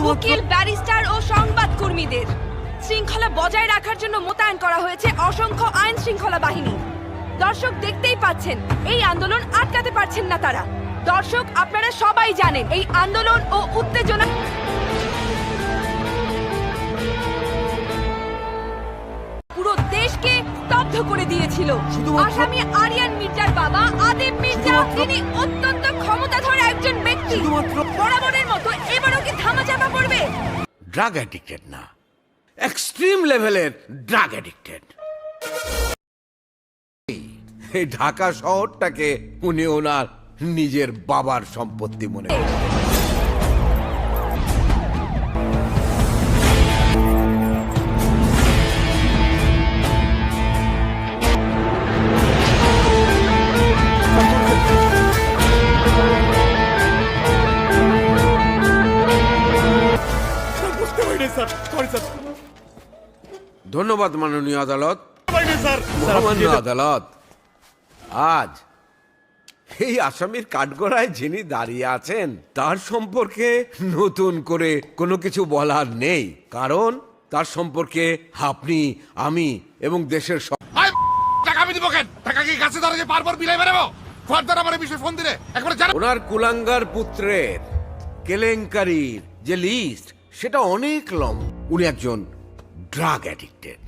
উকিল, ব্যারিস্টার ও সংবাদকর্মীদের শৃঙ্খলা বজায় রাখার জন্য মোতায়েন করা হয়েছে অসংখ্য আইন শৃঙ্খলা বাহিনী। দর্শক দেখতেই পাচ্ছেন, এই আন্দোলন আটকাতে পারছেন না তারা। দর্শক, আপনারা সবাই জানেন এই আন্দোলন ও উত্তেজনা পুরো দেশকে স্তব্ধ করে দিয়েছিল। আসামি আরিয়ান মির্জার বাবা আদিব মির্জা, তিনি অত্যন্ত ক্ষমতাধর একজন ব্যক্তি। বরাবরের মতো এবারও কি ধামাচাপা পড়বে? ড্রাগ অ্যাডিক্টেড না, এক্সট্রিম লেভেলের ড্রাগ অ্যাডিক্টেড। এই ঢাকা শহরটাকে উনি ওনার নিজের বাবার সম্পত্তি মনে করেন। ধন্যবাদ মাননীয় আদালত। মহামান্য আদালত, আজ এই আসামির কাঠগড়ায় যিনি দাঁড়িয়ে আছেন তার সম্পর্কে নতুন করে কোনো কিছু বলার নেই, কারণ তার সম্পর্কে আপনি, আমি এবং দেশের ওনার কুলাঙ্গার পুত্রের কেলেঙ্কারির যে লিস্ট সেটা অনেক লম্বা। উনি একজন ড্রাগ অ্যাডিক্টেড।